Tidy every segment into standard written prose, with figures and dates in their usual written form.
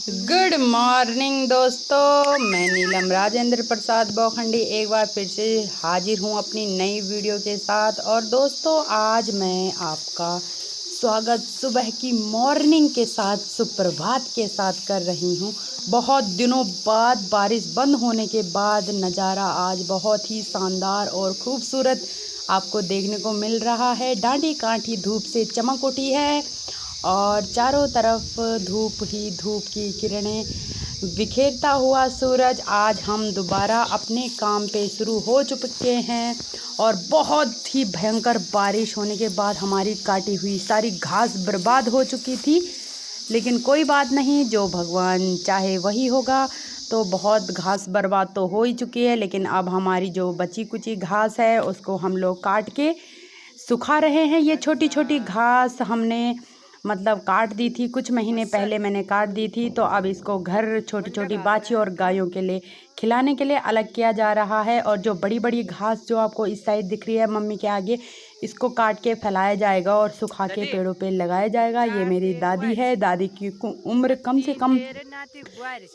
Good morning दोस्तों, मैं नीलम राजेंद्र प्रसाद बौखंडी एक बार फिर से हाजिर हूँ अपनी नई वीडियो के साथ। और दोस्तों, आज मैं आपका स्वागत सुबह की मॉर्निंग के साथ, सुप्रभात के साथ कर रही हूँ। बहुत दिनों बाद बारिश बंद होने के बाद नज़ारा आज बहुत ही शानदार और खूबसूरत आपको देखने को मिल रहा है। डांडी कांठी धूप से चमक उठी है और चारों तरफ धूप ही धूप की किरणें बिखेरता हुआ सूरज। आज हम दोबारा अपने काम पे शुरू हो चुके हैं और बहुत ही भयंकर बारिश होने के बाद हमारी काटी हुई सारी घास बर्बाद हो चुकी थी। लेकिन कोई बात नहीं, जो भगवान चाहे वही होगा। तो बहुत घास बर्बाद तो हो ही चुकी है, लेकिन अब हमारी जो बची कुची घास है उसको हम लोग काट के सुखा रहे हैं। ये छोटी छोटी घास हमने मतलब काट दी थी, कुछ महीने पहले मैंने काट दी थी। तो अब इसको घर छोटी छोटी बाछी और गायों के लिए खिलाने के लिए अलग किया जा रहा है। और जो बड़ी बड़ी घास जो आपको इस साइड दिख रही है मम्मी के आगे, इसको काट के फैलाया जाएगा और सुखा के पेड़ों पे लगाया जाएगा। ये मेरी दादी है। दादी की उम्र कम से कम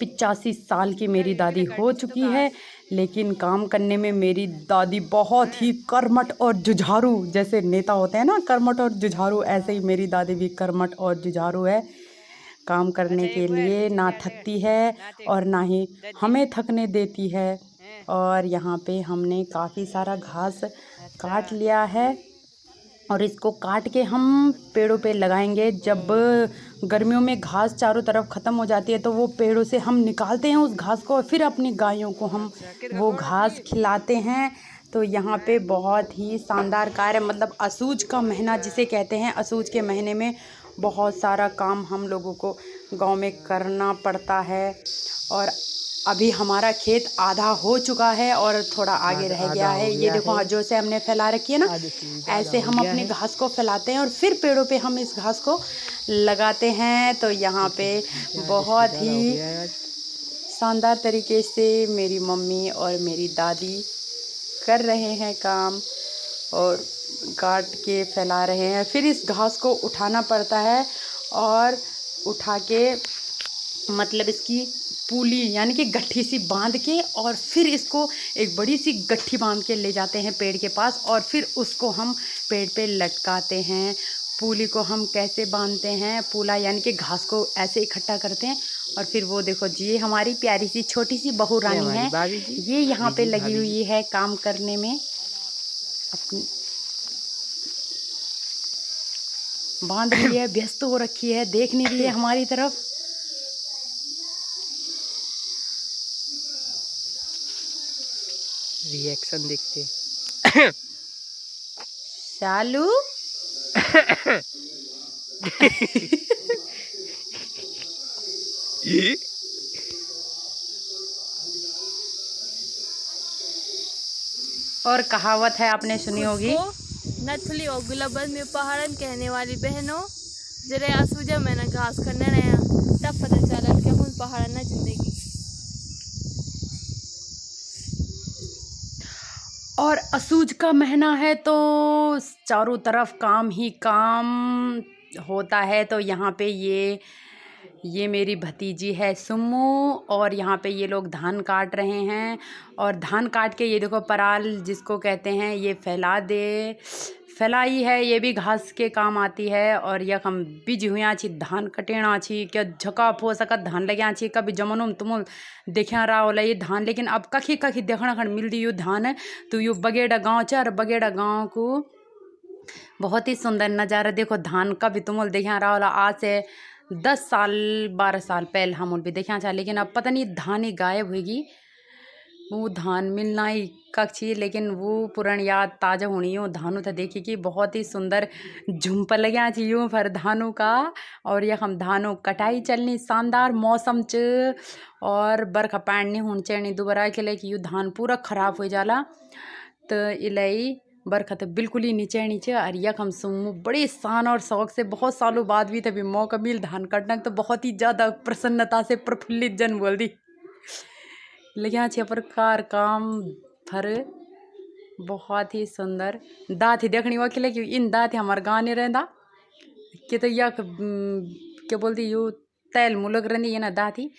85 साल की मेरी दादी हो चुकी है, लेकिन काम करने में मेरी दादी बहुत ही कर्मठ और जुझारू, जैसे नेता होते हैं ना कर्मठ और जुझारू, ऐसे ही मेरी दादी भी कर्मठ और जुझारू है। काम करने के लिए ना थकती है और ना ही हमें थकने देती है। और यहाँ पे हमने काफ़ी सारा घास काट लिया है और इसको काट के हम पेड़ों पे लगाएंगे। जब गर्मियों में घास चारों तरफ ख़त्म हो जाती है तो वो पेड़ों से हम निकालते हैं उस घास को और फिर अपनी गायों को हम वो घास खिलाते हैं। तो यहाँ पे बहुत ही शानदार कार्य, मतलब असूज का महीना जिसे कहते हैं, असूज के महीने में बहुत सारा काम हम लोगों को गांव में करना पड़ता है। और अभी हमारा खेत आधा हो चुका है और थोड़ा आगे रह गया है। ये देखो जो से हमने फैला रखी है ना, ऐसे हम अपनी घास को फैलाते हैं और फिर पेड़ों पे हम इस घास को लगाते हैं। तो यहाँ पे बहुत ही शानदार तरीके से मेरी मम्मी और मेरी दादी कर रहे हैं काम और काट के फैला रहे हैं। फिर इस घास को उठाना पड़ता है और उठा के मतलब इसकी पूली यानी कि गट्ठी सी बांध के और फिर इसको एक बड़ी सी गट्ठी बांध के ले जाते हैं पेड़ के पास और फिर उसको हम पेड़ पे लटकाते हैं। पूली को हम कैसे बांधते हैं, पूला यानी कि घास को ऐसे इकट्ठा करते हैं और फिर वो देखो जी, ये हमारी प्यारी सी छोटी सी बहू रानी है, ये यहाँ पे लगी हुई है काम करने में। अपनी बांध रही है, व्यस्त हो रखी है, देख नहीं रही है हमारी तरफ। रिएक्शन देखते शालू और कहावत है आपने सुनी होगी, नथली और गुलाबन में पहाड़न कहने वाली बहनों, जरा आसूजा में ना घास करने नया तब पता चला कि हम पहाड़ ना जिंदगी। और असूज का महीना है तो चारों तरफ काम ही काम होता है। तो यहाँ पे ये मेरी भतीजी है सुम्मू और यहाँ पे ये लोग धान काट रहे हैं। और धान काट के ये देखो पराल जिसको कहते हैं, ये फैलाई है, ये भी घास के काम आती है। और यह हम बीज हुआ छी धान कटेना छी, क्या झकाप हो सकत धान लग्या छी। कभी जमनुम तुमुल देखा रहा होला ये धान, लेकिन अब कखी कखी देखना खन मिल दी यू धान। तो यू बगेड़ा गाँव च और बगेड़ा गाँव को बहुत ही सुंदर नज़ारा देखो धान का भी तुमुल देखा रहा होला। आज से 10 साल 12 साल पहले हम भी देखा था, लेकिन अब पता नहीं धान ही गायब होगी। वो धान मिलना ही कक्षी, लेकिन वो पुरानी याद ताज़ा होनी हो धानों था देखी कि बहुत ही सुंदर झुंप लग्या छी यूँ फिर धानों का। और यह हम धानों कटाई चलनी शानदार मौसम च और बरखा पानी नहीं होनी चाहिए दोबारा के लिए कि यू धान पूरा खराब हो जाला। तो इलाई बरखा तो बिल्कुल ही नीचे नीचे। और यक हम सुमू बड़े शान और शौक से बहुत सालों बाद भी तभी मौका मिल धान काटना, तो बहुत ही ज़्यादा प्रसन्नता से प्रफुल्लित जन बोल दी। लेकिन अच्छे प्रकार काम फर बहुत ही सुंदर दाँत ही देखनी वकील है कि इन दाँत हमारे गाँव नहीं रहता कि तो यक क्या बोलती यू तैल मुलक रंदी ये ना दाती